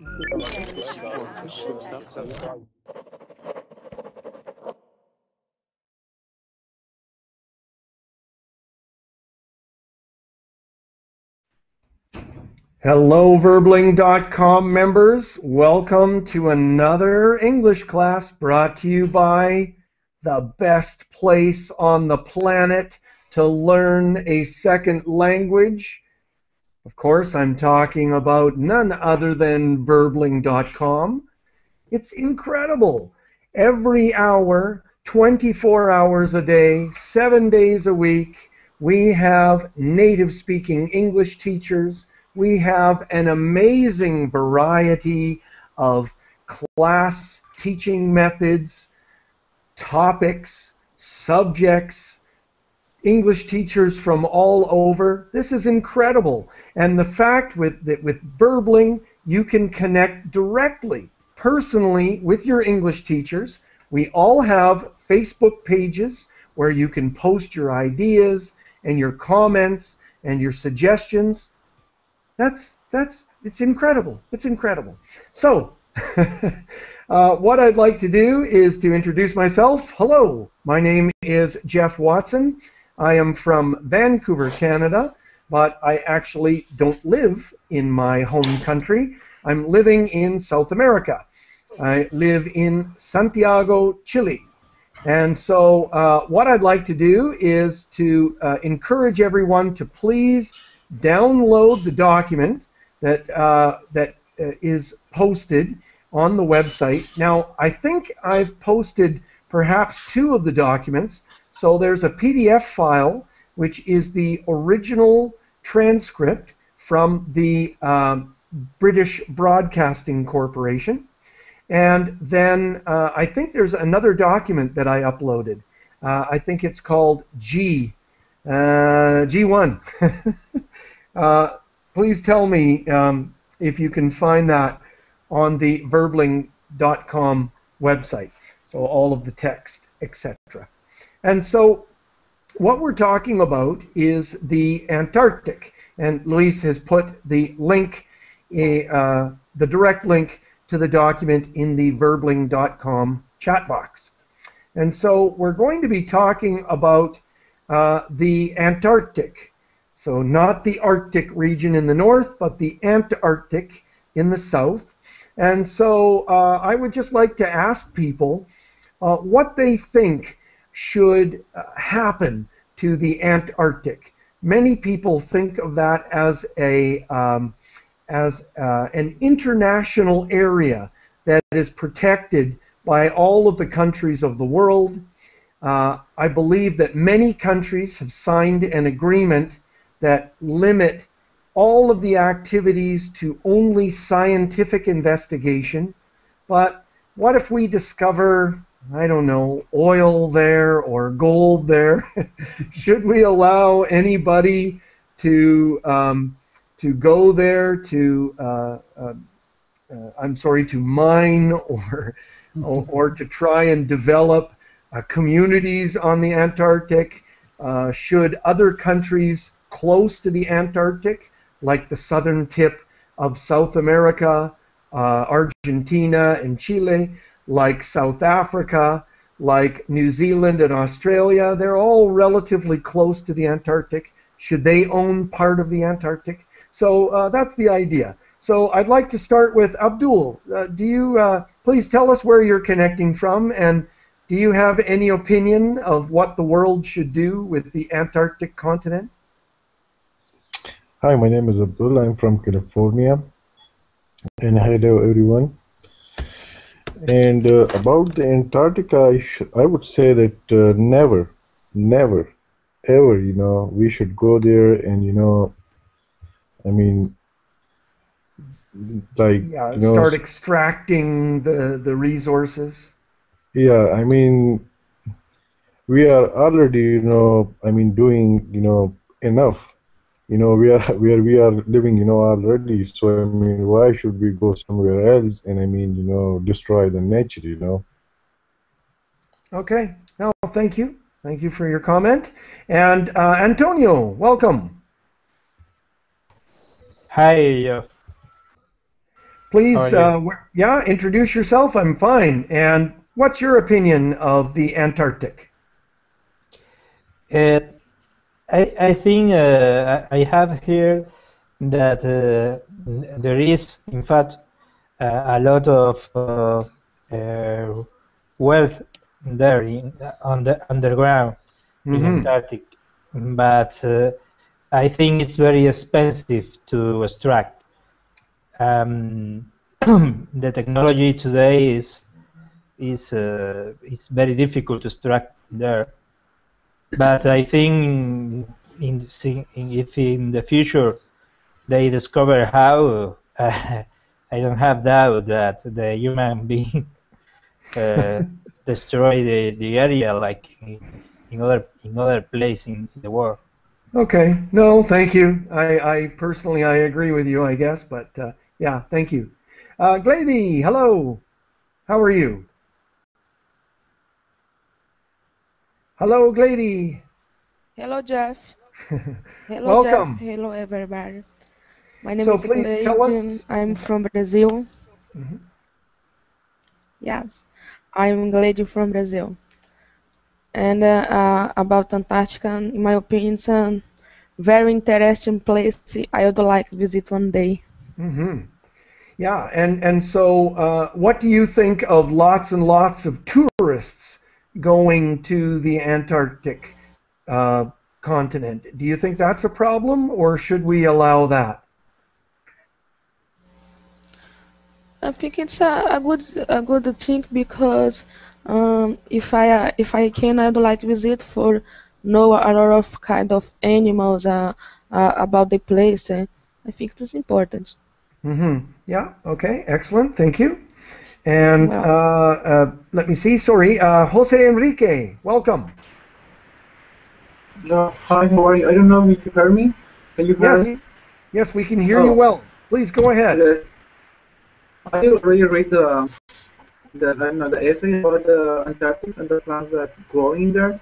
Hello, Verbling.com members. Welcome to another English class brought to you by the best place on the planet to learn a second language. Of course, I'm talking about none other than Verbling.com. It's incredible. Every hour, 24 hours a day, 7 days a week, we have native-speaking English teachers. We have an amazing variety of class teaching methods, topics, subjects, English teachers from all over. This is incredible. And the fact that with Verbling, you can connect directly, personally, with your English teachers. We all have Facebook pages where you can post your ideas and your comments and your suggestions. It's incredible. It's incredible. So, what I'd like to do is to introduce myself. Hello, my name is Geoff Watson. I am from Vancouver, Canada, but I actually don't live in my home country. I'm living in South America. I live in Santiago, Chile. And so what I'd like to do is to encourage everyone to please download the document that is posted on the website. Now, I think I've posted perhaps 2 of the documents. So there's a PDF file, which is the original transcript from the British Broadcasting Corporation. And then I think there's another document that I uploaded. I think it's called G1. Please tell me if you can find that on the verbling.com website. So all of the text, etc. And so what we're talking about is the Antarctic. And Luis has put the link, the direct link to the document in the verbling.com chat box. And so we're going to be talking about the Antarctic. So not the Arctic region in the north, but the Antarctic in the south. And so I would just like to ask people what they think should happen to the Antarctic. Many people think of that as an international area that is protected by all of the countries of the world. I believe that many countries have signed an agreement that limit all of the activities to only scientific investigation. But what if we discover, I don't know, oil there or gold there? Should we allow anybody to go there to to mine or to try and develop communities on the Antarctic? Should other countries close to the Antarctic, like the southern tip of South America, Argentina and Chile, like South Africa, like New Zealand and Australia, they're all relatively close to the Antarctic. Should they own part of the Antarctic? So that's the idea. So I'd like to start with Abdul. Do you please tell us where you're connecting from, and do you have any opinion of what the world should do with the Antarctic continent? Hi, my name is Abdul. I'm from California. And hello, everyone. And about the Antarctica, I would say that never, ever, we should go there and, start extracting the resources. Yeah, we are already, doing, enough. We are living, already. So why should we go somewhere else and destroy the nature, Okay. No, thank you. Thank you for your comment. And Antonio, welcome. Hi. How are Please, you? yeah, introduce yourself. I'm fine. And what's your opinion of the Antarctic? Uh, I think I have heard that there is, in fact, a lot of wealth there on the underground in Hmm. Antarctic, but I think it's very expensive to extract. The technology today is very difficult to extract there. But I think if in the future they discover how, I don't have doubt that the human being uh, destroy the area like in other place in the world. Okay. No, thank you. I personally, I agree with you, I guess, but yeah, thank you. Glady, hello. How are you? Hello, Glady. Hello, Jeff. Hello, Jeff. Welcome. Hello, everybody. My name So is please tell Gleidin. us. I'm from Brazil. Mhm. Yes, I'm Gleidin from Brazil. And about Antarctica, in my opinion, it's a very interesting place. I would like to visit one day. Mhm. Yeah, and so what do you think of lots and lots of tourists going to the Antarctic uh, continent? Do you think that's a problem, or should we allow that? I think it's a good thing because if I can, I'd like to visit for know a lot of kind of animals about the place. I think it's important. Yeah, okay, excellent, thank you. And Well, let me see, sorry, Jose Enrique, welcome. Hi, how are you? I don't know if you hear me. Can you hear Yes, me? yes, we can hear you Oh, well. Please go ahead. okay. I already read the I don't know the essay about the Antarctic and the plants that grow in there.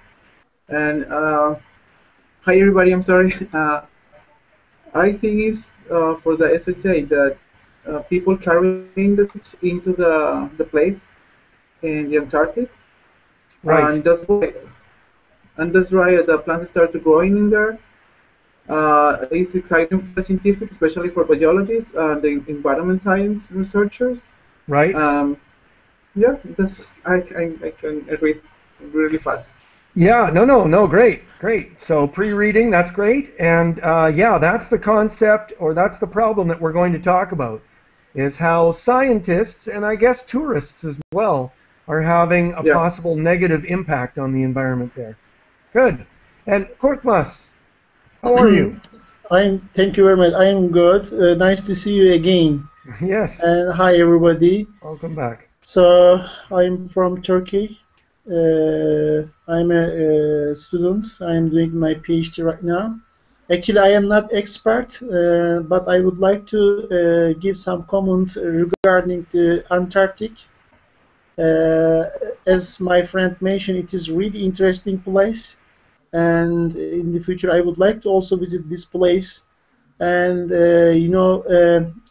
And hi everybody. I'm sorry. I think it's for the SSA that people carrying this into the place in the Antarctic, Right, and that's why the plants start to growing in there. It's exciting for the scientific, especially for biologists and the environment science researchers. right. Um, yeah, I can read really fast. Yeah, no, no, no, great, great. So pre-reading, that's great. And yeah, that's the concept, or that's the problem that we're going to talk about, is how scientists, and I guess tourists as well, are having a Yeah. possible negative impact on the environment there. Good. And Korkmaz, how are you? Thank you very much. I am good. Nice to see you again. Yes, And hi everybody. welcome back. So I'm from Turkey. I'm a student. I'm doing my PhD right now. Actually, I am not expert, but I would like to give some comment regarding the Antarctic. Uh, as my friend mentioned, it is really interesting place, and in the future, I would like to also visit this place. And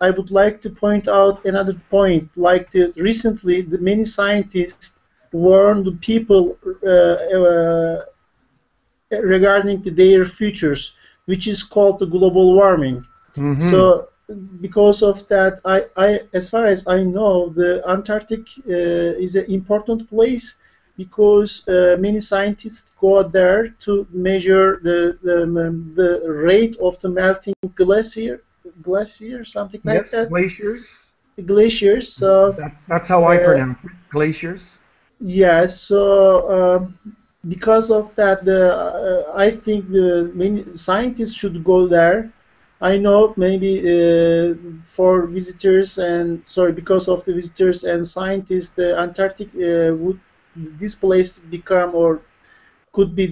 I would like to point out another point, like recently, the many scientists warned people regarding their futures, which is called the global warming. Mm-hmm. So, because of that, as far as I know, the Antarctic is an important place because many scientists go there to measure the rate of the melting glacier, something like Yes, that, glaciers. glaciers. So, That's how I uh, pronounce it, glaciers. yeah, so because of that, I think the many scientists should go there. I know maybe for visitors and sorry, because of the visitors and scientists, the Antarctic would this place become or could be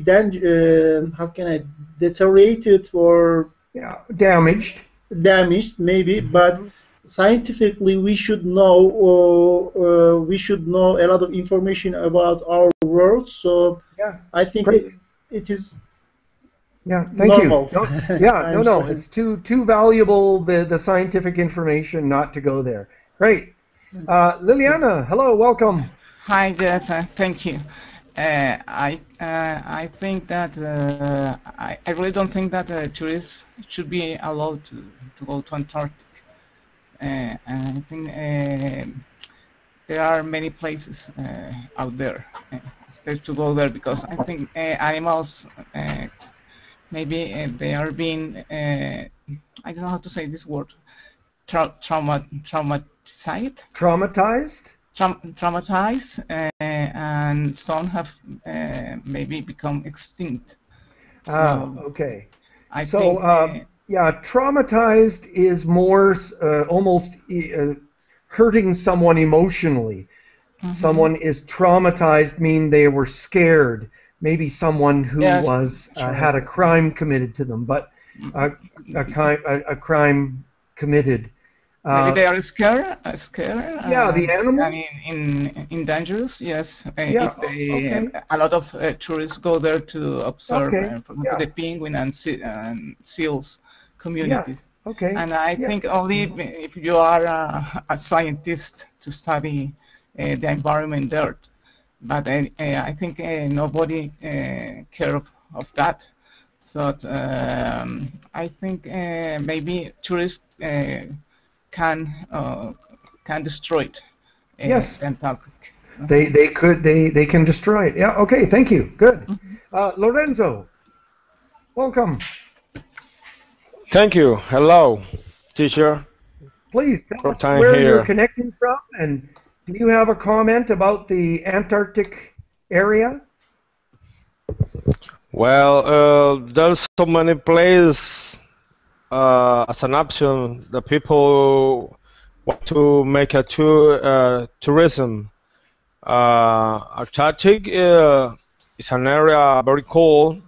how can I deteriorated or Yeah, damaged. damaged maybe, but Mhm. scientifically we should know a lot of information about our world, so Yeah, I think great. it is Yeah, thank you. normal. Yeah, no, I'm no, sorry. it's too valuable the scientific information not to go there. Great. Liliana, hello, welcome. Hi, Geoff. Thank you. I think that I really don't think that tourists should be allowed to go to Antarctic. I think there are many places out there instead to go there because I think animals maybe they are being I don't know how to say this word traumatized traumatized and some have maybe become extinct. So okay. I think yeah, traumatized is more almost hurting someone emotionally. Someone is traumatized mean they were scared. Maybe someone who was had a crime committed to them, but a crime committed. Maybe they are scared. Yeah, the animals. I mean, in dangerous. Yes. Yeah, If they a lot of tourists go there to observe, for example, the penguin and seals communities. Yeah. Okay. And I think only if you are a scientist to study the environment there. But I think nobody care of that. So I think maybe tourists can destroy it. Yes. Antarctic. They can destroy it. Yeah. Okay. Thank you. Good. Lorenzo, welcome. Thank you. Hello, teacher. Please tell Short us time where here. you're connecting from, and do you have a comment about the Antarctic area? Well, there's so many places as an option that people want to make a tourism. Antarctic is an area very cold,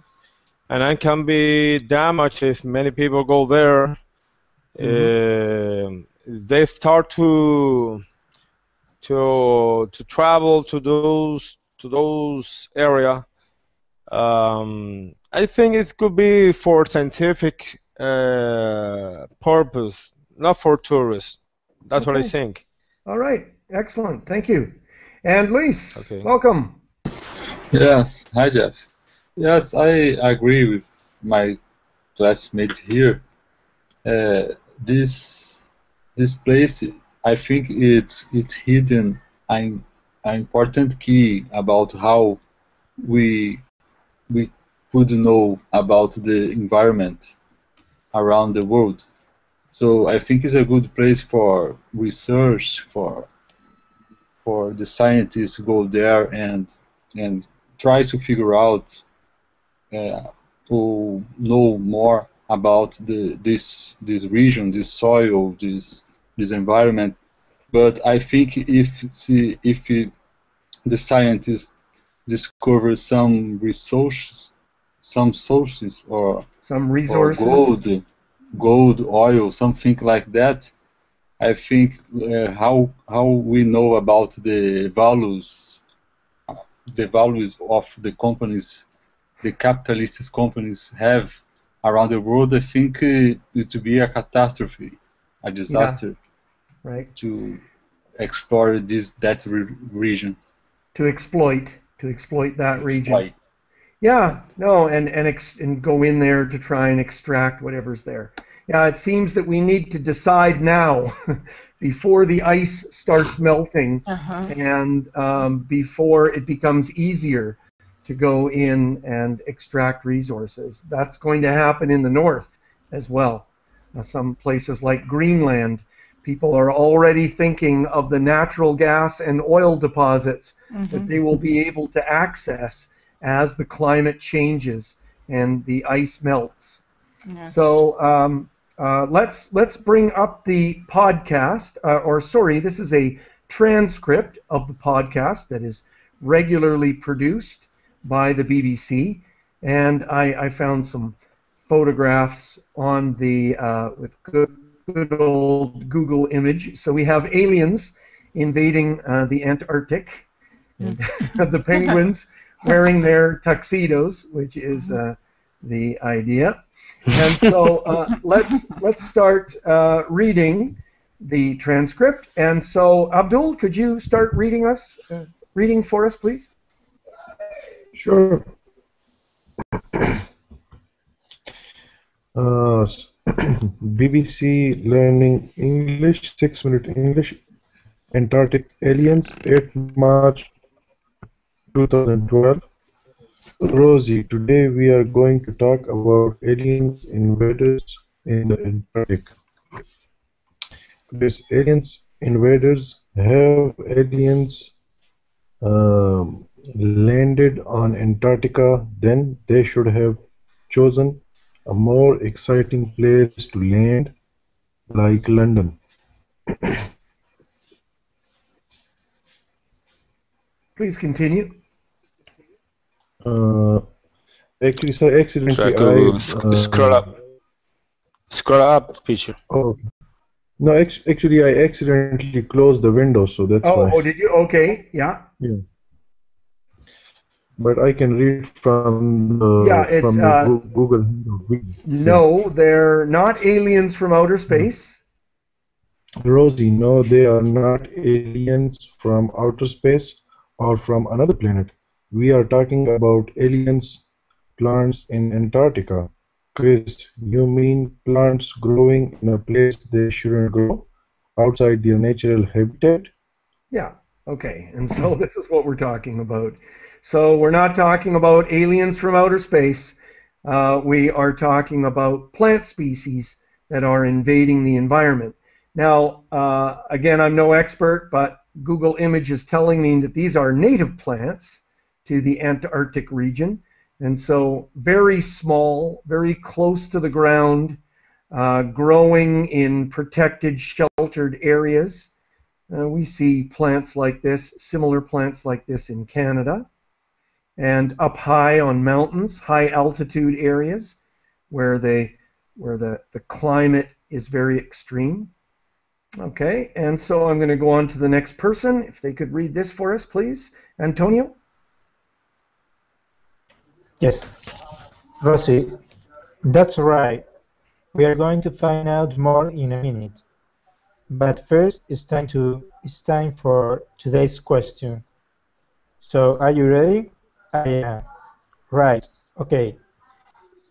and it can be damaged if many people go there. They start to travel to those area. I think it could be for scientific purpose, not for tourists. That's what I think. All right, excellent, thank you. And Luis, Okay. welcome. Yes, hi Geoff. Yes, I agree with my classmate here. This place, I think it's hidden an important key about how we could know about the environment around the world. So I think it's a good place for research, for the scientists to go there and try to figure out to know more about this region, this soil, this environment. But I think if the scientists discover some resources, some sources or resources, gold, oil, something like that, I think how we know about the values of the companies, the capitalist companies have around the world, I think it would be a catastrophe, a disaster, right? To explore that region. To exploit that region. Yeah, no, and go in there to try and extract whatever's there. Yeah, it seems that we need to decide now, before the ice starts melting, and before it becomes easier to go in and extract resources. That's going to happen in the north as well. Some places like Greenland, people are already thinking of the natural gas and oil deposits that they will be able to access as the climate changes and the ice melts. Yes. So let's bring up the podcast, this is a transcript of the podcast that is regularly produced by the BBC, and I found some photographs on the with good old Google image. So we have aliens invading the Antarctic, and the penguins wearing their tuxedos, which is the idea. And so let's start reading. the transcript. And so, Abdul, could you start reading for us, please? Sure. BBC Learning English, 6-minute English, Antarctic Aliens, 8 March 2012. Rosie, today we are going to talk about aliens invaders in the Antarctic. These aliens invaders have aliens landed on Antarctica, then they should have chosen a more exciting place to land, like London. Please continue. Actually, sir, accidentally Try to scroll up, picture. Oh, no, actually, I accidentally closed the window, so that's why. Oh, did you? Okay, yeah. Yeah. But I can read from the Google. No, they're not aliens from outer space. Rosie, no, they are not aliens from outer space or from another planet. We are talking about aliens, plants in Antarctica. Chris, you mean plants growing in a place they shouldn't grow, outside their natural habitat? Yeah, okay. And so this is what we're talking about. So we're not talking about aliens from outer space. We are talking about plant species that are invading the environment. Now, again, I'm no expert, but Google Image is telling me that these are native plants to the Antarctic region. And so very small, very close to the ground, growing in protected, sheltered areas. We see plants like this, similar plants like this in Canada. And up high on mountains, high altitude areas where the climate is very extreme. Okay, and so I'm going to go on to the next person. If they could read this for us, please. Antonio? Yes, Rosie, that's right. We are going to find out more in a minute. But first, it's time for today's question. So, are you ready? I am. Right. Okay.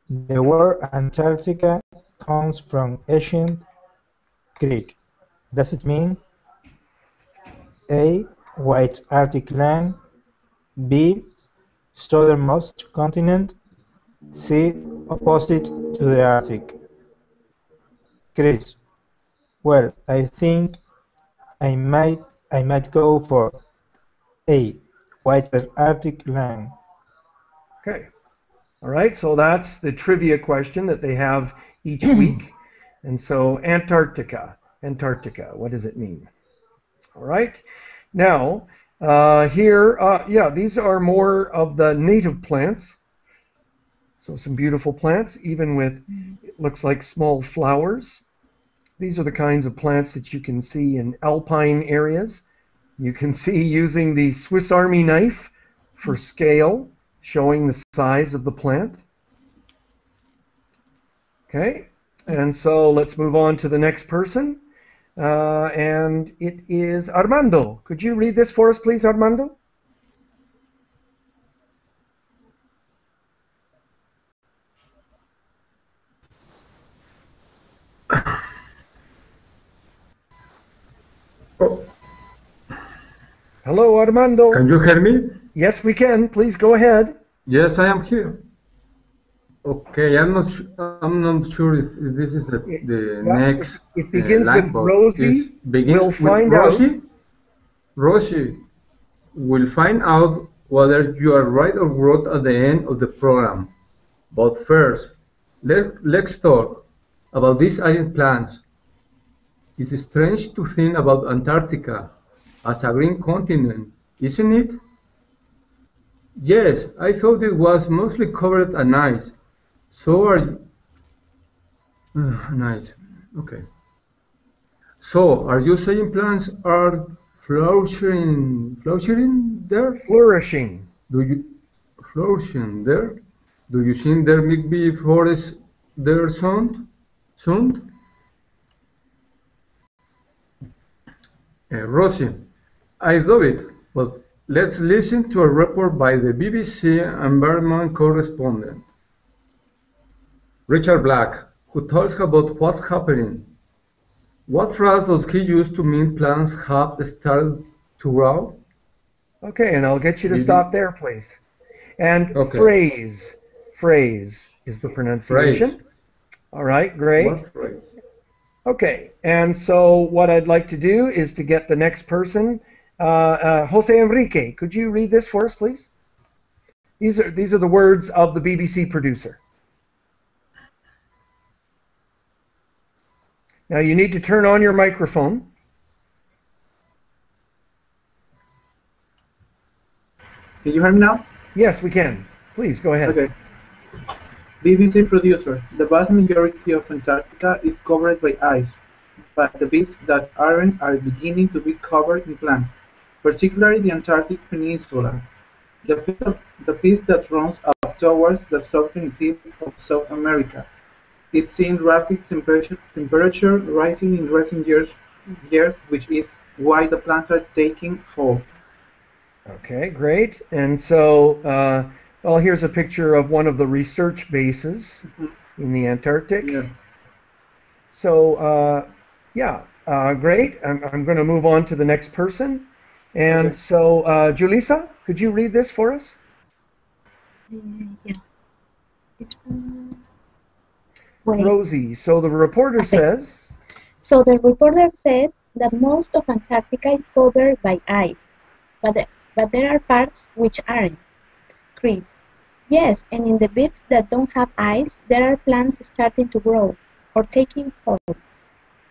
The word Antarctica comes from ancient Greek. Does it mean A, white Arctic land, B, southernmost continent, C, opposite to the Arctic? Chris, well, I think I might go for A, white Arctic land. Okay. All right, so that's the trivia question that they have each week. And so Antarctica, what does it mean? All right. Now, here, these are more of the native plants. So some beautiful plants, even with, it looks like small flowers. These are the kinds of plants that you can see in alpine areas. You can see using the Swiss Army knife for scale, showing the size of the plant. Okay, and so let's move on to the next person. And it is Armando. Could you read this for us, please, Armando? Oh. Hello, Armando. Can you hear me? Yes, we can. Please go ahead. Yes, I am here. Okay, I'm not sure if this is the next. It begins line, with Rosie. We'll find Rosie. out. Rosie, we'll find out whether you are right or wrong at the end of the program. But first, let's talk about these alien plants. It's strange to think about Antarctica as a green continent, isn't it? Yes, I thought it was mostly covered in ice. So are you? Nice. Okay. So, are you saying plants are flourishing there? Flourishing. Flourishing there? Do you think there may be forests there soon? Rosie, I do it, but let's listen to a report by the BBC environment correspondent, Richard Black, who tells about what's happening. What phrase does he use to mean plants have started to grow? Okay, and I'll get you to stop there, please. And Okay. phrase is the pronunciation. Phrase. All right, great. What phrase? Okay, and so what I'd like to do is to get the next person. Jose Enrique, could you read this for us, please? These are the words of the BBC producer. Now you need to turn on your microphone. Can you hear me now? Yes, we can. Please, go ahead. Okay. BBC producer. The vast majority of Antarctica is covered by ice, but the bits that aren't are beginning to be covered in plants, particularly the Antarctic Peninsula. The piece that runs up towards the southern tip of South America. It's seen rapid temperature rising in recent years, which is why the plants are taking hold. Okay, great. And so, well, here's a picture of one of the research bases in the Antarctic. Yeah. So, great. I'm going to move on to the next person. And Okay. so, Julissa, could you read this for us? Yeah. Wait. Rosie, so the reporter says... So the reporter says that most of Antarctica is covered by ice, but there are parts which aren't. Chris: yes, and in the bits that don't have ice, there are plants starting to grow or taking hold.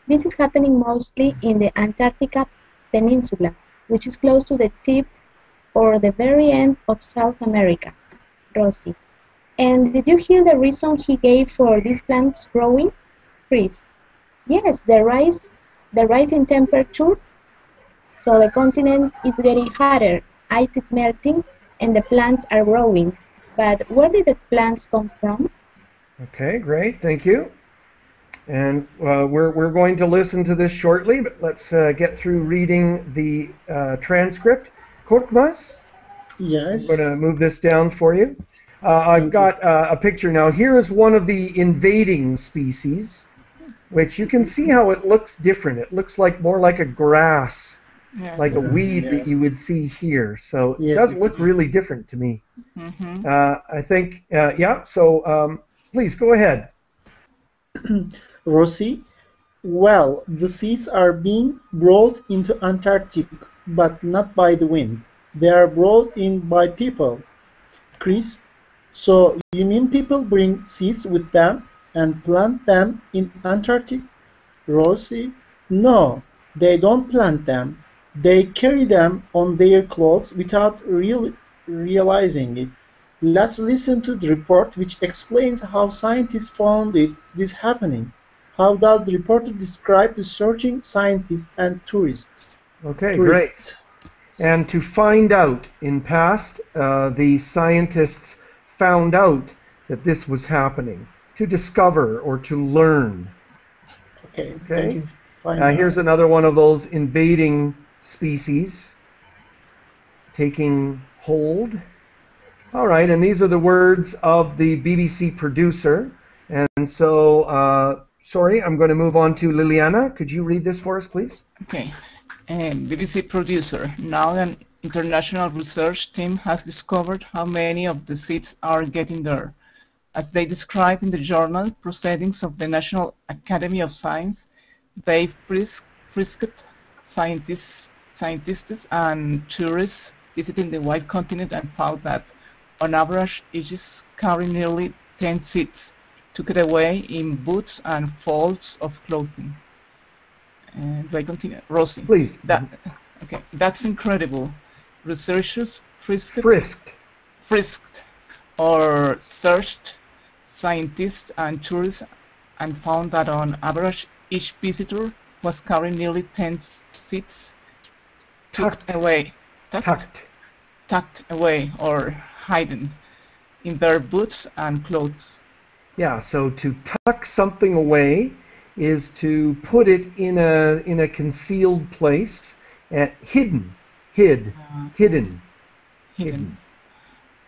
This is happening mostly in the Antarctica Peninsula, which is close to the tip or the very end of South America. Rosie: and did you hear the reason he gave for these plants growing? Chris: yes, the rise in temperature. So the continent is getting hotter, ice is melting, and the plants are growing. But where did the plants come from? Okay, great. Thank you. And we're going to listen to this shortly, but let's get through reading the transcript. Korkmaz? Yes. I'm going to move this down for you. I've got a picture now. Here is one of the invading species, which you can see how it looks different. It looks like more like a grass, Yes. like a weed Yes. that you would see here. So it Yes, does it look is. really different to me. Mm-hmm. I think, yeah, so please go ahead. Rosie, well, the seeds are being brought into Antarctic, but not by the wind. They are brought in by people. Chris, so you mean people bring seeds with them and plant them in Antarctic? Rosie, no, they don't plant them. They carry them on their clothes without realizing it. Let's listen to the report which explains how scientists found this happening. How does the reporter describe the searching scientists and tourists? Okay, great. And to find out, in past, the scientists found out that this was happening, to discover or to learn. Okay, thank you. Here's another one of those invading species taking hold. All right, and these are the words of the BBC producer. And so, sorry, I'm going to move on to Liliana. Could you read this for us, please? Okay. BBC producer. Now an international research team has discovered how many of the seeds are getting there. As they describe in the journal Proceedings of the National Academy of Science, they frisked scientists and tourists visiting the white continent and found that, on average, each is carrying nearly 10 seeds, took it away in boots and folds of clothing. Do I continue? Rosie. Please. Okay, that's incredible. Researchers frisked or searched scientists and tourists and found that on average each visitor was carrying nearly 10 seeds tucked away or hidden in their boots and clothes. Yeah, so to tuck something away is to put it in a concealed place. and hidden, hidden.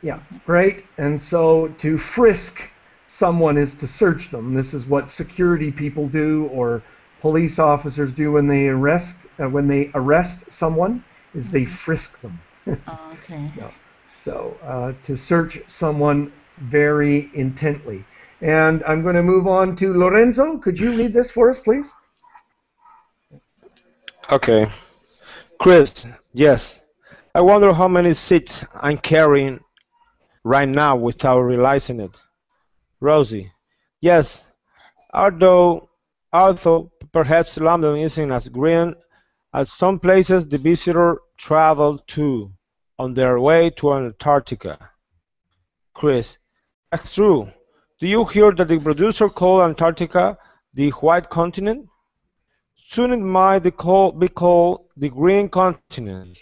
Yeah, great. And so to frisk someone is to search them. This is what security people do, or police officers do when they arrest someone, is they frisk them. Okay. Yeah. So to search someone very intently. And I'm going to move on to Lorenzo. Could you read this for us, please? Okay. Chris, yes. I wonder how many seeds I'm carrying right now without realizing it. Rosie, yes. Although perhaps London isn't as green as some places the visitor travel to on their way to Antarctica. Chris, that's true. Do you hear that the producer called Antarctica the white continent? Soon it might be called the green continent.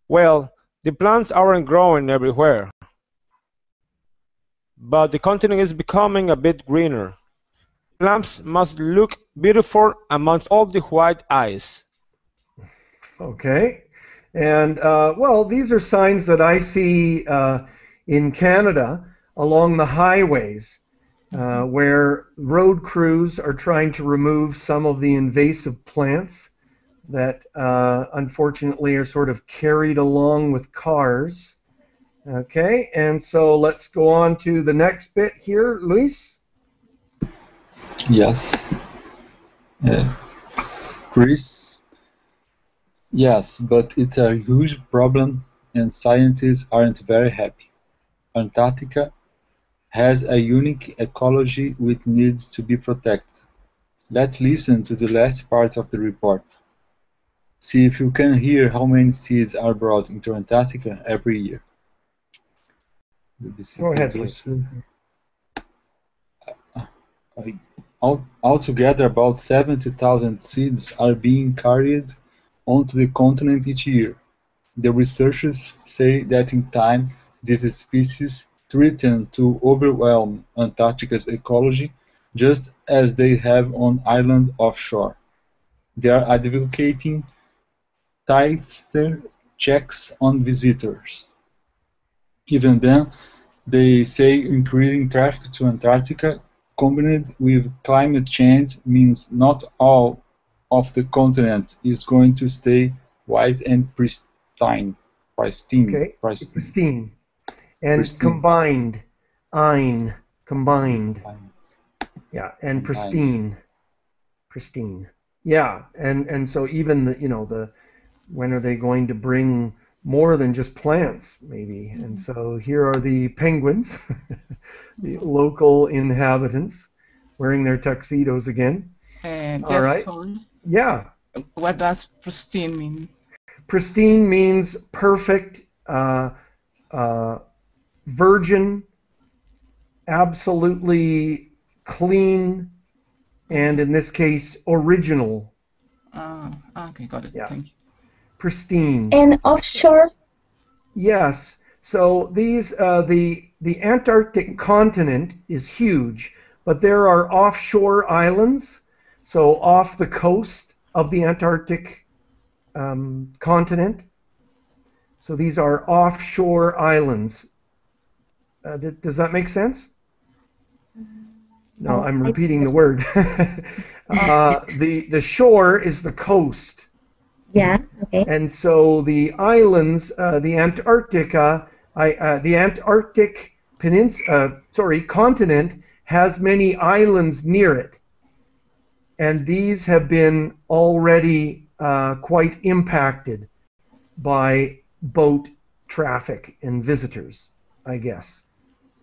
Well, the plants aren't growing everywhere, but the continent is becoming a bit greener. Plants must look beautiful amongst all the white ice. Okay. And well, these are signs that I see in Canada along the highways where road crews are trying to remove some of the invasive plants that unfortunately are sort of carried along with cars. Okay, and so let's go on to the next bit here, Luis. Yes. Chris, yes, but it's a huge problem and scientists aren't very happy. Antarctica has a unique ecology which needs to be protected. Let's listen to the last part of the report. See if you can hear how many seeds are brought into Antarctica every year. Go ahead, please. Altogether, about 70,000 seeds are being carried onto the continent each year. The researchers say that in time, these species threaten to overwhelm Antarctica's ecology just as they have on islands offshore. They are advocating tighter checks on visitors. Even then, they say increasing traffic to Antarctica combined with climate change means not all of the continent is going to stay white and pristine. Okay, pristine. And Pristine. combined, combined. Yeah, and pristine. Pristine. Yeah, and so even the when are they going to bring more than just plants, maybe? And so here are the penguins, the local inhabitants, wearing their tuxedos again. All Geoff, right. sorry. Yeah. What does pristine mean? Pristine means perfect, virgin, absolutely clean, and in this case, original. Okay, got it. Yeah. Thank you. Pristine. And offshore? Yes. So these the Antarctic continent is huge, but there are offshore islands, so off the coast of the Antarctic continent. So these are offshore islands. Does that make sense? No, I'm repeating the word. The shore is the coast. Yeah, okay. And so the islands, the Antarctica, the Antarctic continent has many islands near it. And these have been already quite impacted by boat traffic and visitors, I guess.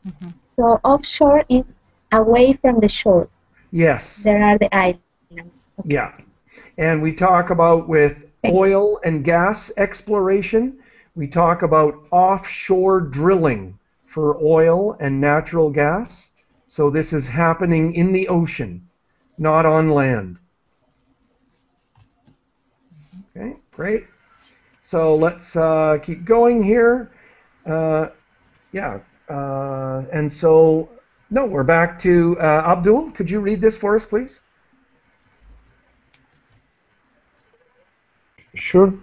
Mm-hmm. So offshore is away from the shore. Yes. There are the islands. Okay. Yeah. And we talk about with oil and gas exploration, we talk about offshore drilling for oil and natural gas. So this is happening in the ocean, not on land. Okay, great. So let's keep going here. And so, no, we're back to Abdul. Could you read this for us, please? Sure.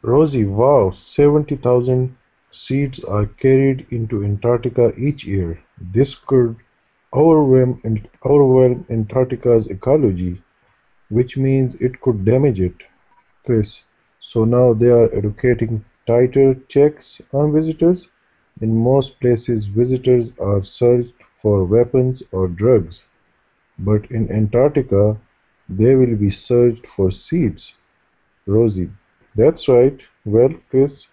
Rosie, wow, 70,000 seeds are carried into Antarctica each year. This could overwhelm Antarctica's ecology, which means it could damage it. Chris, so now they are educating tighter checks on visitors. In most places, visitors are searched for weapons or drugs, but in Antarctica, they will be searched for seeds. Rosie, that's right. Well, Chris,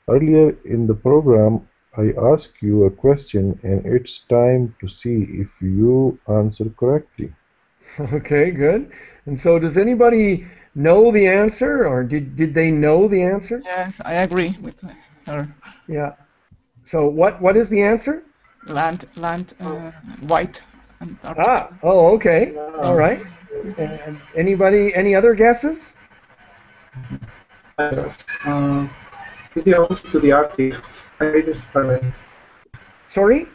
earlier in the program, I asked you a question, and it's time to see if you answer correctly. Okay, good. And so does anybody know the answer, or did they know the answer? Yes, I agree with her. Yeah. So what is the answer? White Antarctica. Oh, okay. All right. And any other guesses? It's the opposite to the Arctic. I read it already. Sorry?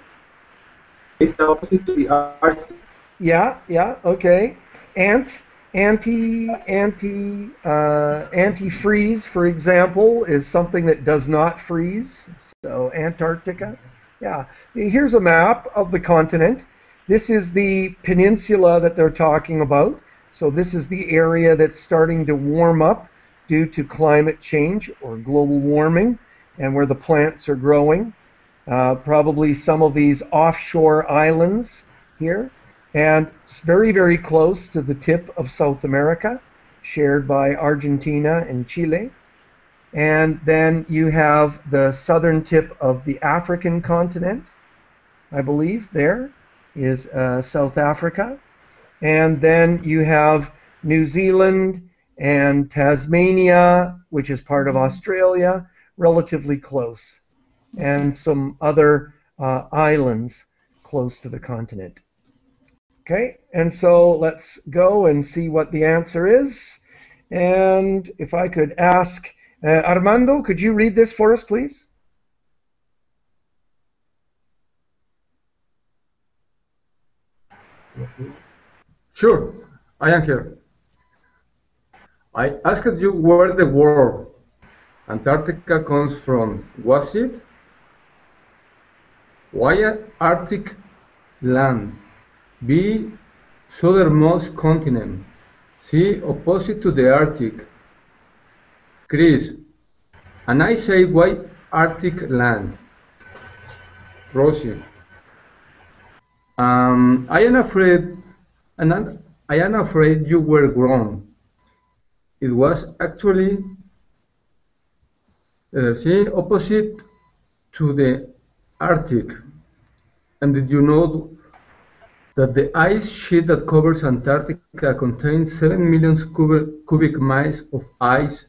It's the opposite to the Arctic. Yeah, okay. Antifreeze, for example, is something that does not freeze. So Antarctica. Yeah. Here's a map of the continent. This is the peninsula that they're talking about. So this is the area that's starting to warm up due to climate change or global warming, and where the plants are growing. Probably some of these offshore islands here. And it's very, very close to the tip of South America, shared by Argentina and Chile. And then you have the southern tip of the African continent, I believe there is South Africa. And then you have New Zealand and Tasmania, which is part of Australia, relatively close, and some other islands close to the continent. Okay, and so let's go and see what the answer is. And if I could ask Armando, could you read this for us, please? Sure, I am here. I asked you where the word Antarctica comes from. Was it? Why Arctic land? B. Southernmost continent. C. Opposite to the Arctic. Chris. And I say why Arctic land? Rosie. I am afraid you were wrong. It was actually opposite to the Arctic. And did you know that the ice sheet that covers Antarctica contains 7 million cubic miles of ice?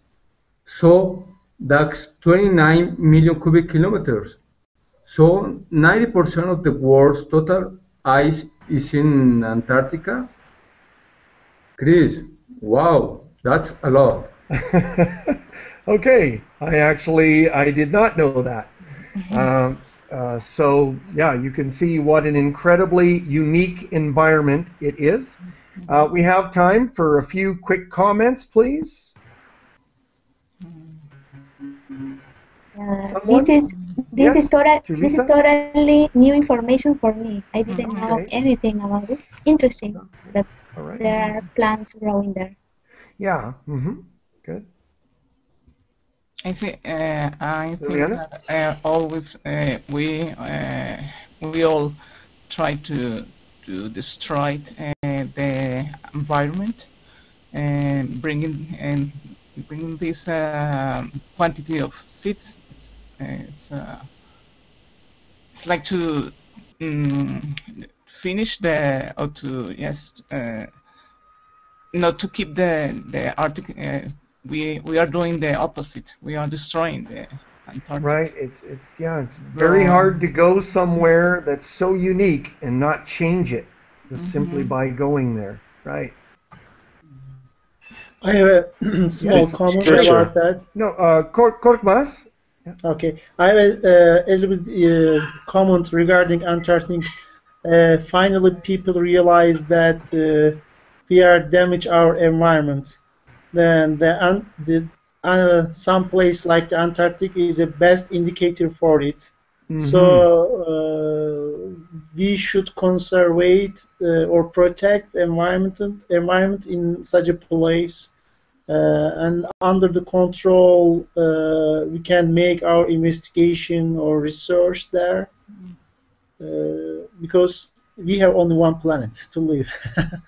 So that's 29 million cubic kilometers. So 90% of the world's total ice is in Antarctica? Chris, wow, that's a lot. Okay, I did not know that. So yeah, you can see what an incredibly unique environment it is. We have time for a few quick comments, please. This is totally new information for me. I didn't know anything about this. Interesting that there are plants growing there. Yeah. Good. I see. I think that always we all try to destroy the environment and bringing this quantity of seeds. It's like to finish or to not to keep the Arctic. We are doing the opposite. We are destroying the Antarctic. Right. It's very hard to go somewhere that's so unique and not change it just simply by going there. Right. I have a small comment about that. No, Korkmaz. Yeah. Okay, I have a little bit comment regarding Antarctic. Finally, people realize that we are damage our environment. Then some place like the Antarctic is the best indicator for it. So we should conserve or protect environment in such a place, and under the control we can make our investigation or research there, because we have only one planet to live.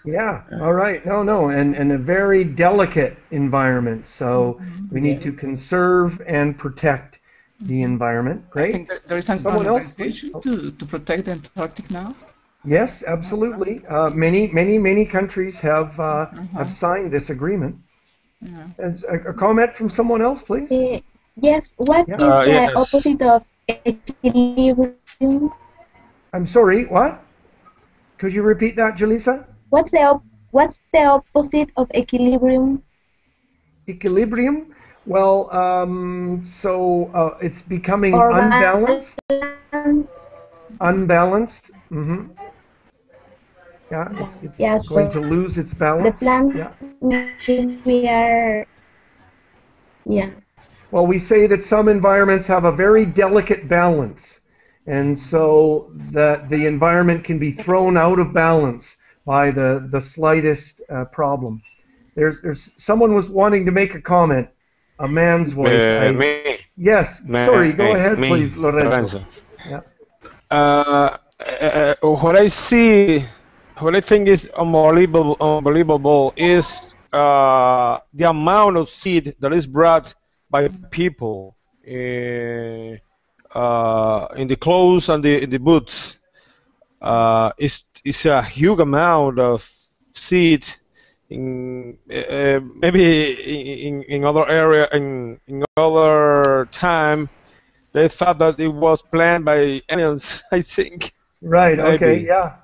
Yeah, all right. No, and a very delicate environment. So we need to conserve and protect the environment. I Great. think there is an Someone else, please. organization to protect the Antarctic now. Yes, absolutely. Many countries have signed this agreement. And a comment from someone else, please. Jeff, what Yeah. is the Yes. opposite of equilibrium? I'm sorry, what? Could you repeat that, Jaleesa? What's the opposite of equilibrium? Equilibrium? Well, it's becoming Or unbalanced. balance? Unbalanced. Yeah, it's Yeah, going so to lose its the balance. plants Yeah. we are, yeah. Well, we say that some environments have a very delicate balance, and so that the environment can be thrown out of balance by the slightest problem. There's someone was wanting to make a comment. A man's voice. Me. Yes. Sorry. Go ahead, Me, please, Lorenzo. Yeah. What I see, what I think is unbelievable is the amount of seed that is brought by people in the clothes and the boots. It's a huge amount of seed. Maybe in other area in other time they thought that it was planned by aliens. I think. Right. Maybe. Okay. Yeah.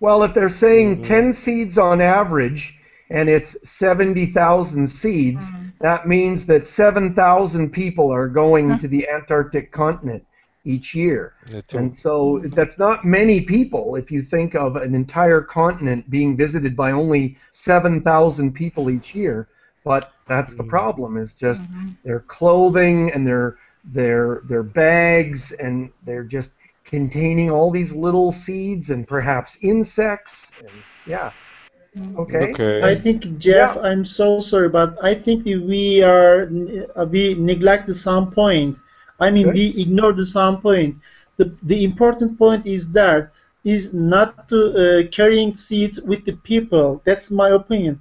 Well, if they're saying 10 seeds on average, and it's 70,000 seeds, that means that 7,000 people are going to the Antarctic continent each year. And so that's not many people if you think of an entire continent being visited by only 7,000 people each year. But that's the problem, is just their clothing and their bags, and they're just containing all these little seeds and perhaps insects. And yeah. Okay. I think, Jeff, I'm so sorry, but I think we neglect some point. I mean, we ignore some point. The important point is not to carrying seeds with the people. That's my opinion,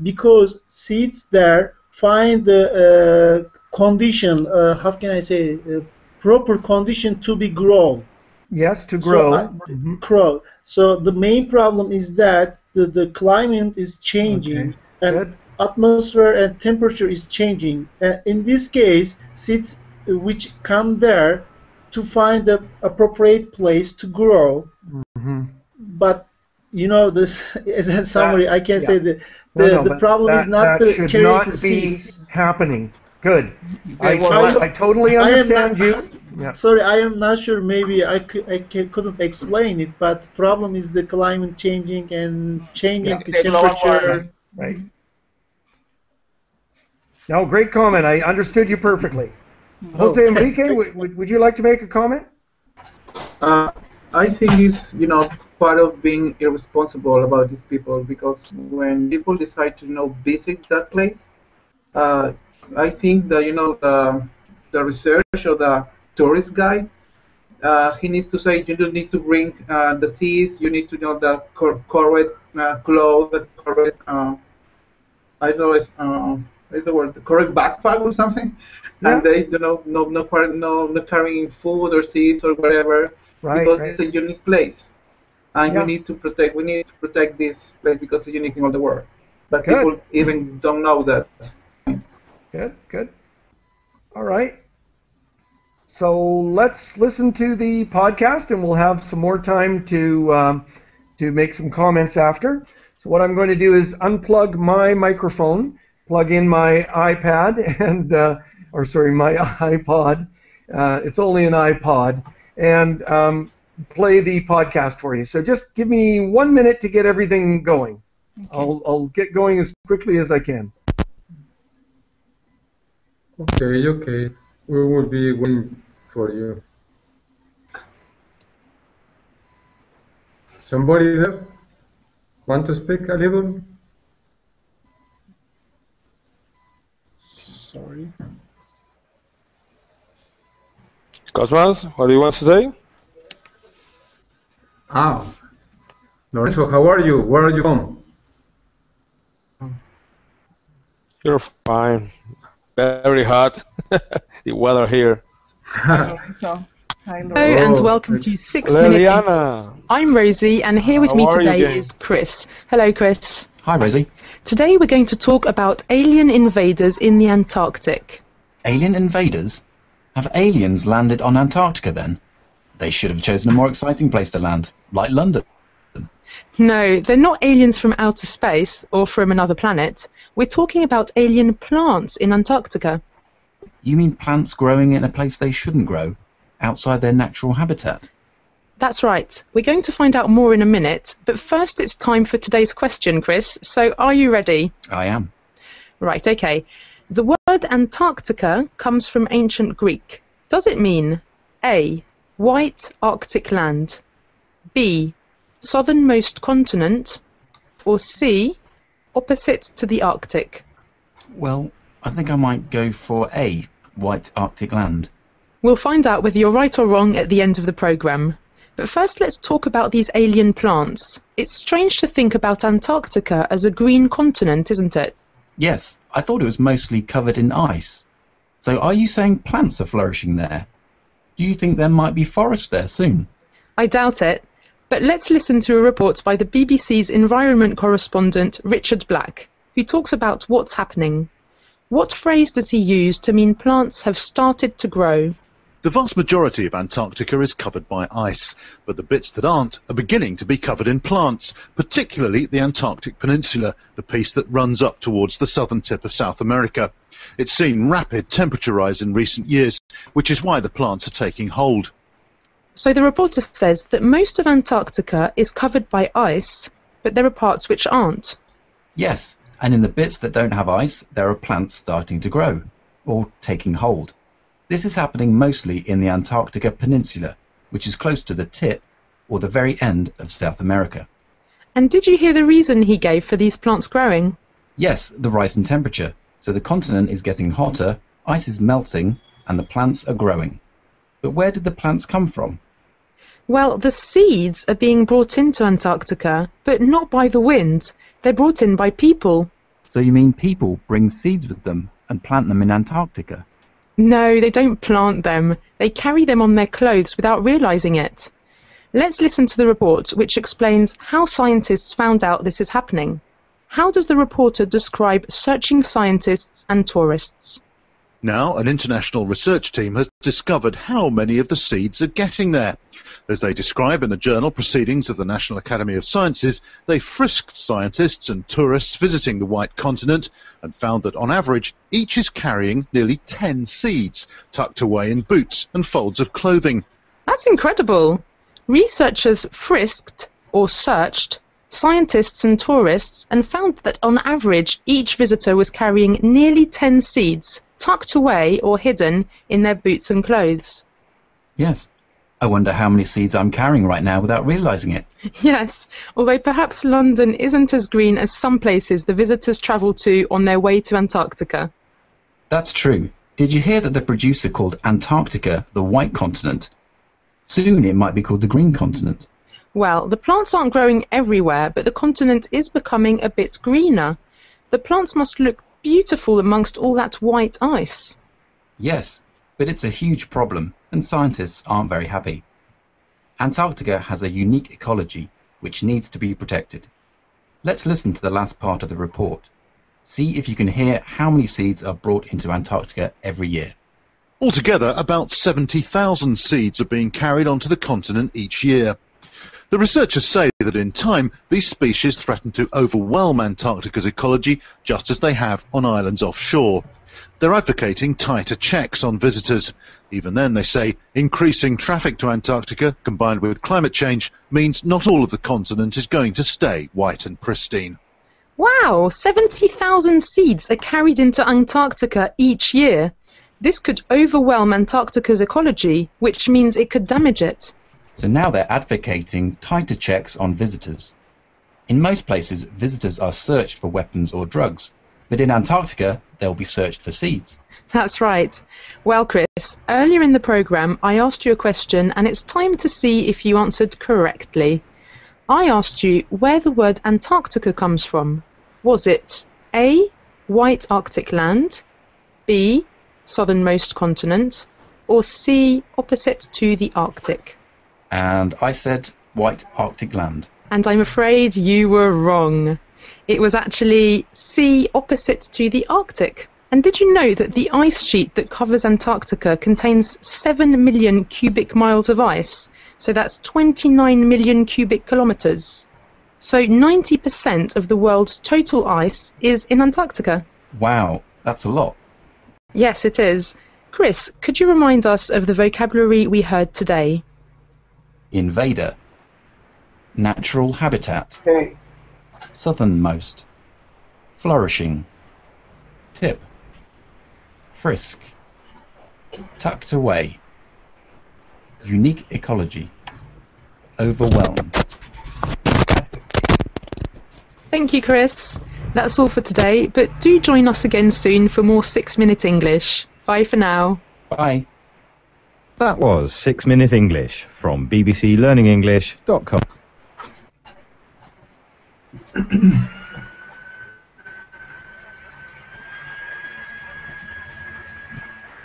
because seeds there find the condition. How can I say? Proper condition to be grown. Yes, to grow. Grow. So the main problem is that the climate is changing, and atmosphere and temperature is changing. In this case, seeds which come there to find the appropriate place to grow. But this as a summary, I can say that the problem is not the carrying the seeds. Happening. Good. I totally understand you. Yeah. Sorry, I am not sure. Maybe I couldn't explain it, but the problem is the climate changing and changing the temperature. Right. No, great comment. I understood you perfectly. Jose Enrique, would you like to make a comment? I think it's part of being irresponsible about these people, because when people decide to visit that place, I think that the research or the tourist guide, he needs to say you don't need to bring the seeds, you need to know the correct clothes, the correct I don't know is the word, the correct backpack or something, and they no carrying food or seeds or whatever, because it's a unique place, and we need to protect this place because it's unique in all the world, but people even don't know that. Good. All right. So let's listen to the podcast, and we'll have some more time to make some comments after. So what I'm going to do is unplug my microphone, plug in my iPad, and my iPod. It's only an iPod, and play the podcast for you. So just give me 1 minute to get everything going. Okay. I'll get going as quickly as I can. Okay, okay. We will be waiting for you. Somebody there want to speak a little? Sorry. Cosmas, what do you want to say? Ah, Lorenzo, how are you? Where are you from? You're fine. Very hot. The weather here. Hi, Lorenzo. Hi, Hello Lorenzo. and Oh, welcome to 6 Hello, Minute English. Liana. I'm Rosie and here with How me are you today again? is Chris. Hello Chris. Hi, Rosie. Today we're going to talk about alien invaders in the Antarctic. Alien invaders? Have aliens landed on Antarctica then? They should have chosen a more exciting place to land, like London. No, they're not aliens from outer space or from another planet. We're talking about alien plants in Antarctica. You mean plants growing in a place they shouldn't grow, outside their natural habitat? That's right. We're going to find out more in a minute, but first it's time for today's question, Chris. So are you ready? I am. Right, okay. The word Antarctica comes from ancient Greek. Does it mean A. White Arctic land, B. Southernmost continent, or C. Opposite to the Arctic? Well, I think I might go for A, white Arctic land. We'll find out whether you're right or wrong at the end of the programme. But first let's talk about these alien plants. It's strange to think about Antarctica as a green continent, isn't it? Yes, I thought it was mostly covered in ice. So are you saying plants are flourishing there? Do you think there might be forest there soon? I doubt it. But let's listen to a report by the BBC's environment correspondent Richard Black, who talks about what's happening. What phrase does he use to mean plants have started to grow? The vast majority of Antarctica is covered by ice, but the bits that aren't are beginning to be covered in plants, particularly the Antarctic Peninsula, the piece that runs up towards the southern tip of South America. It's seen rapid temperature rise in recent years, which is why the plants are taking hold. So the reporter says that most of Antarctica is covered by ice, but there are parts which aren't. Yes, and in the bits that don't have ice, there are plants starting to grow, or taking hold. This is happening mostly in the Antarctica Peninsula, which is close to the tip, or the very end of South America. And did you hear the reason he gave for these plants growing? Yes, the rise in temperature. So the continent is getting hotter, ice is melting, and the plants are growing. But where did the plants come from? Well, the seeds are being brought into Antarctica, but not by the wind. They're brought in by people. So you mean people bring seeds with them and plant them in Antarctica? No, they don't plant them. They carry them on their clothes without realising it. Let's listen to the report, which explains how scientists found out this is happening. How does the reporter describe searching scientists and tourists? Now, an international research team has discovered how many of the seeds are getting there. As they describe in the journal Proceedings of the National Academy of Sciences, they frisked scientists and tourists visiting the White Continent and found that, on average, each is carrying nearly 10 seeds, tucked away in boots and folds of clothing. That's incredible. Researchers frisked, or searched, scientists and tourists and found that, on average, each visitor was carrying nearly 10 seeds, tucked away or hidden in their boots and clothes. Yes. I wonder how many seeds I'm carrying right now without realising it. Yes, although perhaps London isn't as green as some places the visitors travel to on their way to Antarctica. That's true. Did you hear that the producer called Antarctica the White Continent? Soon it might be called the Green Continent. Well, the plants aren't growing everywhere, but the continent is becoming a bit greener. The plants must look beautiful amongst all that white ice. Yes, but it's a huge problem, and scientists aren't very happy. Antarctica has a unique ecology, which needs to be protected. Let's listen to the last part of the report. See if you can hear how many seeds are brought into Antarctica every year. Altogether, about 70,000 seeds are being carried onto the continent each year. The researchers say that in time, these species threaten to overwhelm Antarctica's ecology just as they have on islands offshore. They're advocating tighter checks on visitors. Even then, they say, increasing traffic to Antarctica, combined with climate change, means not all of the continent is going to stay white and pristine. Wow, 70,000 seeds are carried into Antarctica each year. This could overwhelm Antarctica's ecology, which means it could damage it. So now they're advocating tighter checks on visitors. In most places, visitors are searched for weapons or drugs, but in Antarctica, they'll be searched for seeds. That's right. Well, Chris, earlier in the programme, I asked you a question, and it's time to see if you answered correctly. I asked you where the word Antarctica comes from. Was it A, white Arctic land, B, southernmost continent, or C, opposite to the Arctic? And I said white Arctic land. And I'm afraid you were wrong. It was actually C, opposite to the Arctic. And did you know that the ice sheet that covers Antarctica contains 7 million cubic miles of ice? So that's 29 million cubic kilometres. So 90% of the world's total ice is in Antarctica. Wow, that's a lot. Yes, it is. Chris, could you remind us of the vocabulary we heard today? Invader. Natural habitat. Okay. Southernmost. Flourishing. Tip. Frisk. Tucked away. Unique ecology. Overwhelmed. Thank you, Chris. That's all for today, but do join us again soon for more 6-Minute English. Bye for now. Bye. That was 6-Minute English from bbclearningenglish.com.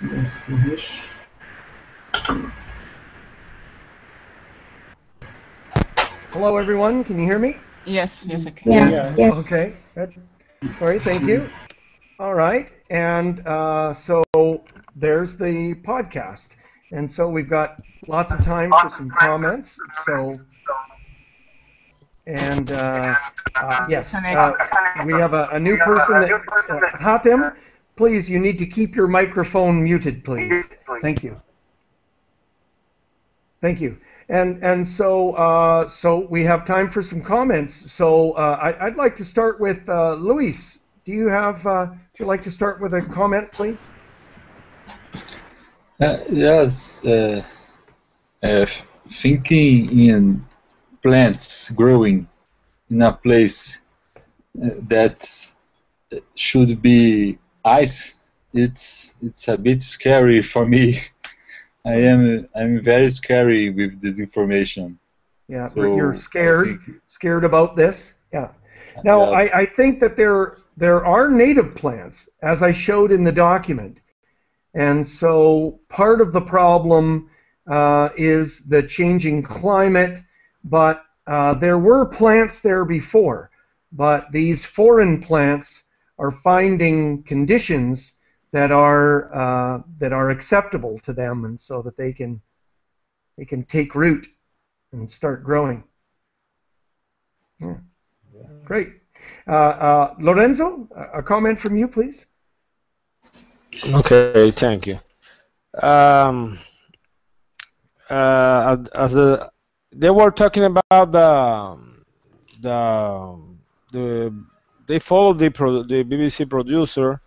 Let's finish. Hello, everyone. Can you hear me? Yes, yes, I can. Yes. Okay. Good. Sorry. Thank you. All right. And so there's the podcast. And so we've got lots of time for some comments. So, and yes, we have a new person that, Hatem, please, you need to keep your microphone muted, please. Thank you. Thank you. And so so we have time for some comments. So I'd like to start with Luis. Do you have? Would you like to start with a comment, please? Yes. Thinking in plants growing in a place that should be ice, it's a bit scary for me. I'm very scary with this information. Yeah, So you're scared about this. Yeah. Now Yes. I think that there are native plants, as I showed in the document, and so part of the problem is the changing climate. But there were plants there before, but these foreign plants are finding conditions that are acceptable to them, and so that they can take root and start growing. Yeah. Great. Lorenzo, a comment from you, please. Okay, thank you. They were talking about they followed the BBC producer.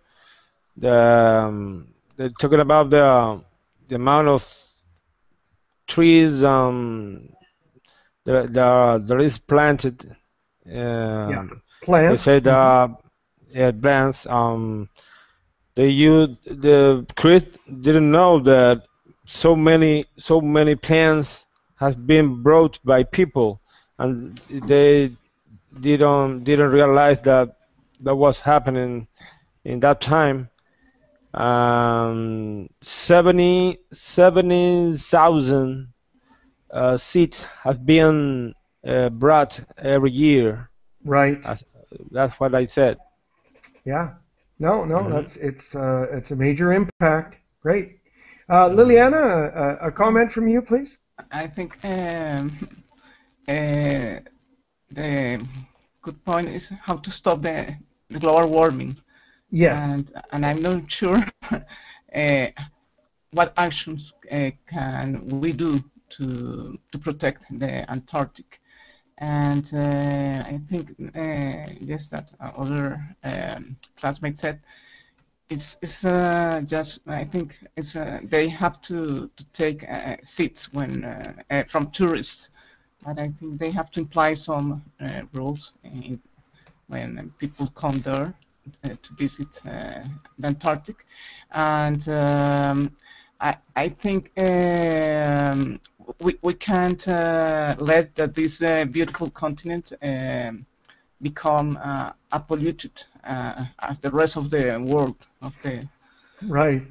They're talking about the amount of trees there is planted. Plants. They said plants. Chris didn't know that so many plants have been brought by people, and they didn't realize that was happening in that time. 70,000 seeds have been brought every year. Right. That's what I said. Yeah. No, it's a major impact. Great. Liliana, a comment from you, please. I think the good point is how to stop the global warming. Yes. And I'm not sure what actions can we do to protect the Antarctic. And I think yes, that other classmate said it's just I think it's they have to take seats when from tourists, but I think they have to imply some rules when people come there to visit the Antarctic, and I think we can't let this beautiful continent become polluted as the rest of the world of the. Right.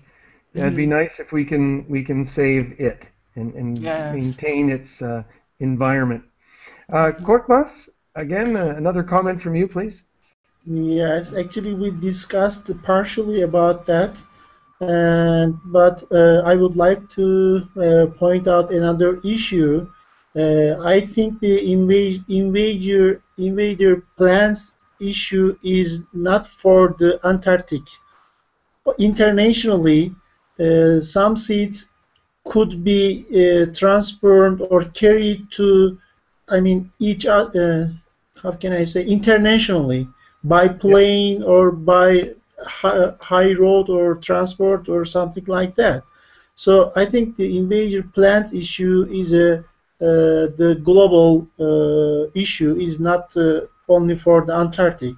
Yeah, it'd be nice if we can save it and Yes. maintain its environment. Korkmaz, again, another comment from you, please. Yes, actually, we discussed partially about that, but I would like to point out another issue. I think the invader plans issue is not for the Antarctic. Internationally, some seeds could be transferred or carried to, I mean, how can I say, internationally by plane or by high road or transport or something like that. So I think the invader plant issue is the global issue, is not only for the Antarctic.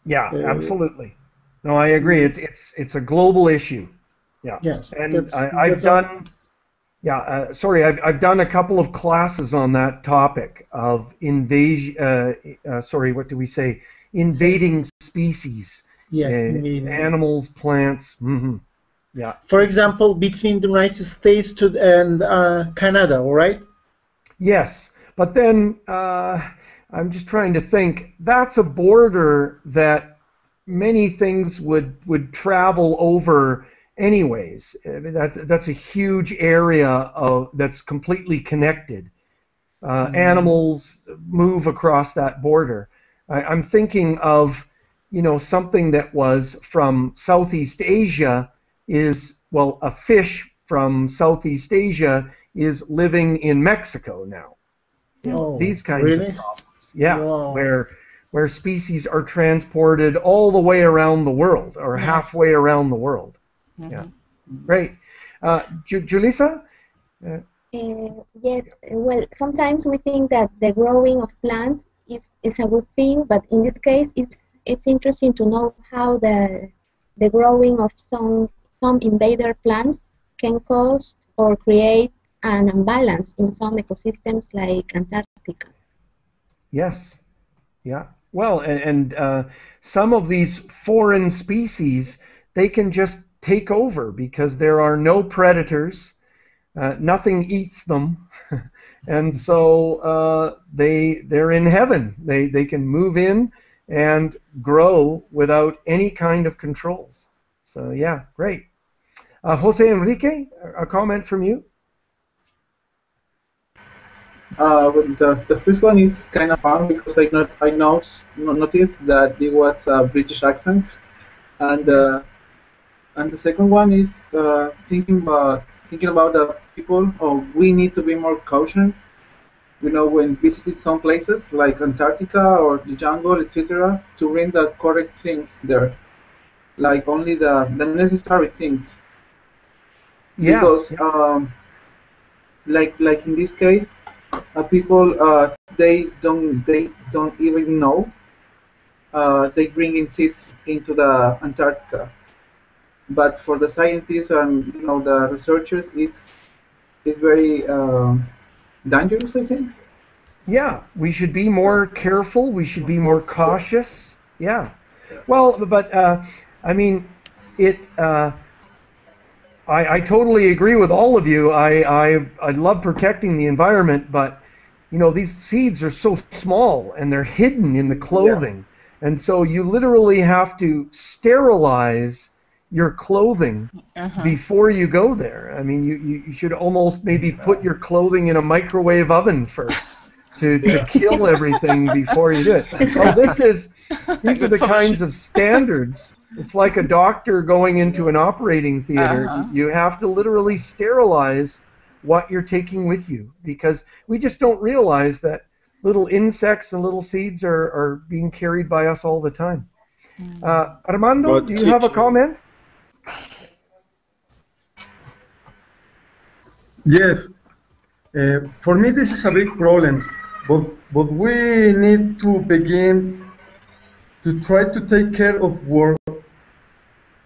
Yeah, absolutely. No, I agree. It's a global issue. Yeah. Yes, and I've done. Yeah, sorry, I've done a couple of classes on that topic of invasion. Sorry, what do we say? Invading species. Yes, invading. Animals, plants. Mm-hmm. Yeah. For example, between the United States and Canada, all right? Yes, but then I'm just trying to think. That's a border that many things would travel over anyways. I mean, that's a huge area that's completely connected. Animals move across that border. I'm thinking of, something that was from Southeast Asia a fish from Southeast Asia is living in Mexico now. These kinds of problems. Yeah, wow. where species are transported all the way around the world or halfway around the world. Yeah, great. Julissa? Yes, well, sometimes we think that the growing of plants is a good thing, but in this case, it's interesting to know how the growing of some invader plants can cause or create an imbalance in some ecosystems like Antarctica. Yes. Yeah. Well, and some of these foreign species, they can just take over because there are no predators. Nothing eats them, and so they're in heaven. They can move in and grow without any kind of controls. So yeah, great. Jose Enrique, a comment from you? The first one is kind of fun because I noticed that it was a British accent, and the second one is thinking about the people. Oh, we need to be more cautious. When visiting some places like Antarctica or the jungle, etc., to bring the correct things there, like only the necessary things. Yeah. Because like in this case, people they don't even know they bring in seeds into the Antarctica, but for the scientists and the researchers, it's very dangerous, I think. Yeah, we should be more careful. We should be more cautious. Yeah. Well, but I mean, I totally agree with all of you. I love protecting the environment, but these seeds are so small and they're hidden in the clothing, and so you literally have to sterilize your clothing before you go there. I mean, you should almost maybe put your clothing in a microwave oven first to kill everything before you do it. Well, these are the kinds of standards. It's like a doctor going into an operating theater. You have to literally sterilize what you're taking with you because we just don't realize that little insects and little seeds are being carried by us all the time. Armando, do you have a comment? Yes, for me this is a big problem, but we need to begin to try to take care of our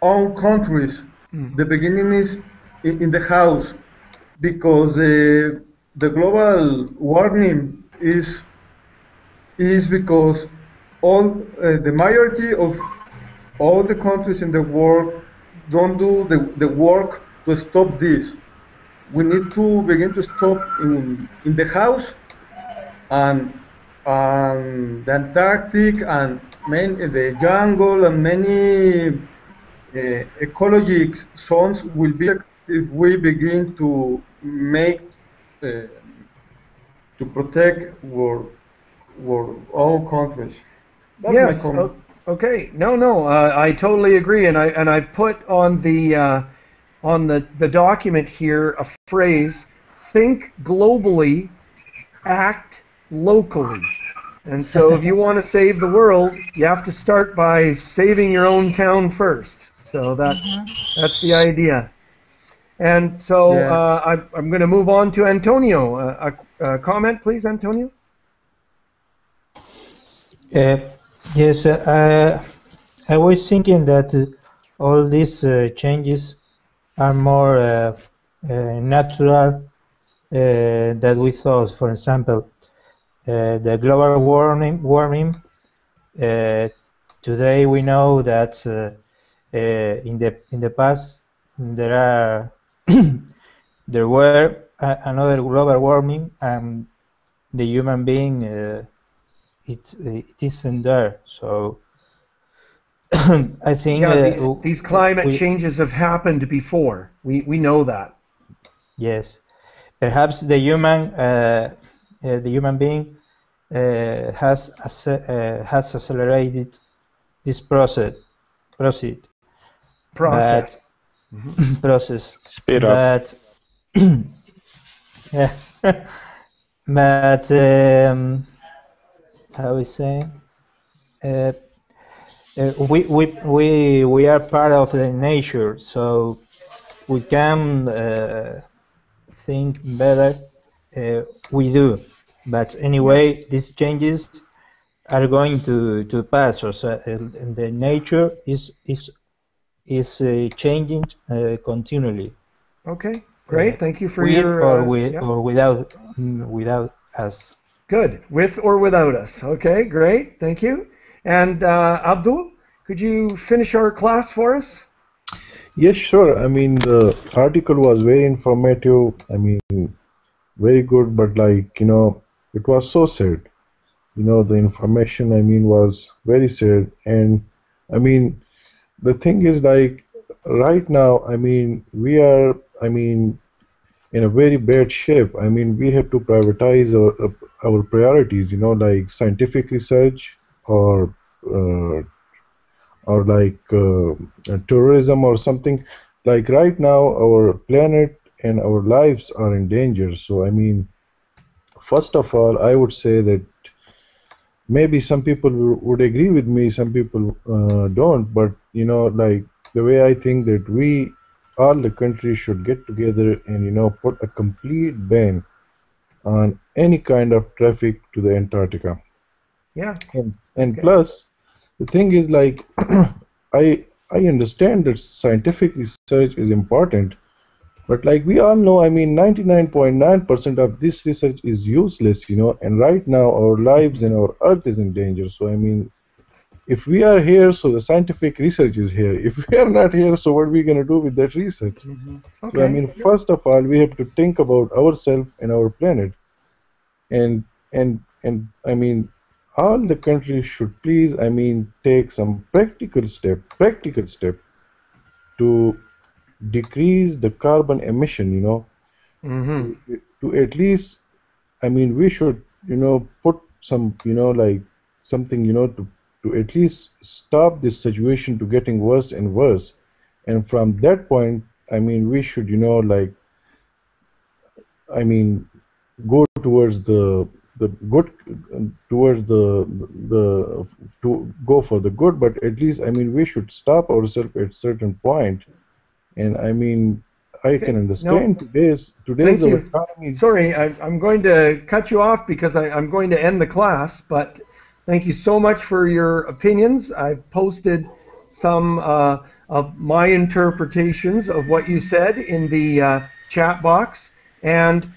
own countries. The beginning is in the house because the global warming is because all the majority of all the countries in the world don't do the work to stop this. We need to begin to stop in the house and the Antarctic and the jungle and many ecologic zones will be if we begin to make to protect our own countries. That's my Yes. comment. Okay. No. I totally agree, and I put on the document here a phrase: think globally, act locally. And so, if you want to save the world, you have to start by saving your own town first. So that's the idea. And so I'm going to move on to Antonio. A comment, please, Antonio. Yes, I was thinking that all these changes are more natural that we thought. For example, the global warming. Today we know that in the past there were another global warming, and the human being it isn't there. So I think these climate changes have happened before. We know that. Yes, perhaps the human being has accelerated this process. Process. Process. Speed up. Yeah. But how we say? We are part of the nature, so we can think better. We do, but anyway, these changes are going to pass. So, and the nature is changing continually. Okay, great. Thank you for with your or without us. Good, with or without us. Okay, great. Thank you. And Abdul, could you finish our class for us? Yes, sure. I mean, the article was very informative. I mean, very good, but like, it was so sad. The information, I mean, was very sad. And I mean, the thing is like, right now, I mean, we are, in a very bad shape. I mean, we have to prioritize our priorities, like scientific research uh, or like tourism or something. Like right now, our planet and our lives are in danger. So, I mean, first of all, I would say that maybe some people would agree with me, some people don't, but like the way I think that all the countries should get together and put a complete ban on any kind of traffic to the Antarctica. Yeah. And plus, the thing is like I understand that scientific research is important, but like we all know, I mean, 99.9% of this research is useless, and right now our lives and our Earth is in danger. So I mean, if we are here, so the scientific research is here. If we are not here, so what are we going to do with that research? Okay. So I mean, first of all, we have to think about ourselves and our planet, and I mean, all the countries should please, I mean, take some practical step to decrease the carbon emission, to at least, I mean, we should, put some, like something, to at least stop this situation to getting worse and worse. And from that point, I mean, we should, like, I mean, go towards the good, towards to go for the good. But at least, I mean, we should stop ourselves at certain point And I mean, I can No, understand today's thank our you. economy is. Sorry, I'm going to cut you off because I'm going to end the class, but thank you so much for your opinions. I've posted some of my interpretations of what you said in the chat box. And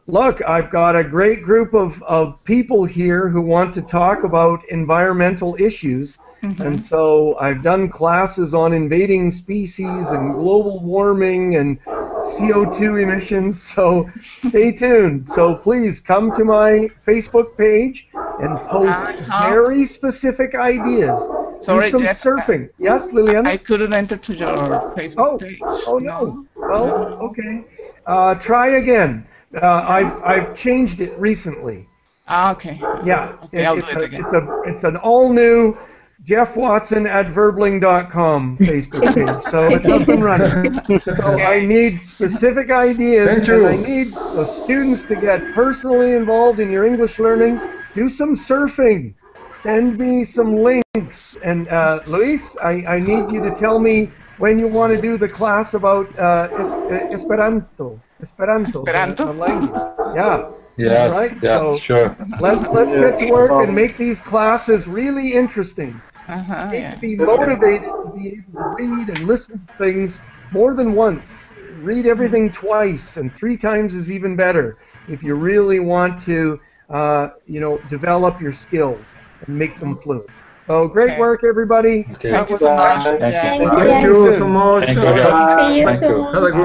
look, I've got a great group of people here who want to talk about environmental issues. And so I've done classes on invading species and global warming and CO2 emissions. So stay tuned. So please come to my Facebook page and post very specific ideas. Sorry, Do some Geoff, surfing. Yes, Liliana? I couldn't enter to your Facebook page. Oh no. Well, okay. Try again. I've changed it recently. Okay. Yeah. Okay, I'll do it again. It's an all new Geoff Watson at verbling.com Facebook page. So it's up and running. So I need specific ideas, Thank and you. I need the students to get personally involved in your English learning. Do some surfing. Send me some links. And Luis, I need you to tell me when you want to do the class about Esperanto. Esperanto. The language. Yeah. Yes, Right? yes, So sure. let's get to work and make these classes really interesting. You need to be motivated to be able to read and listen to things more than once. Read everything twice, and 3 times is even better if you really want to, develop your skills and make them fluent. So great work, everybody. Okay. Thank you so much. Thank you. Thank you so much. Thank you. See you Have a soon. good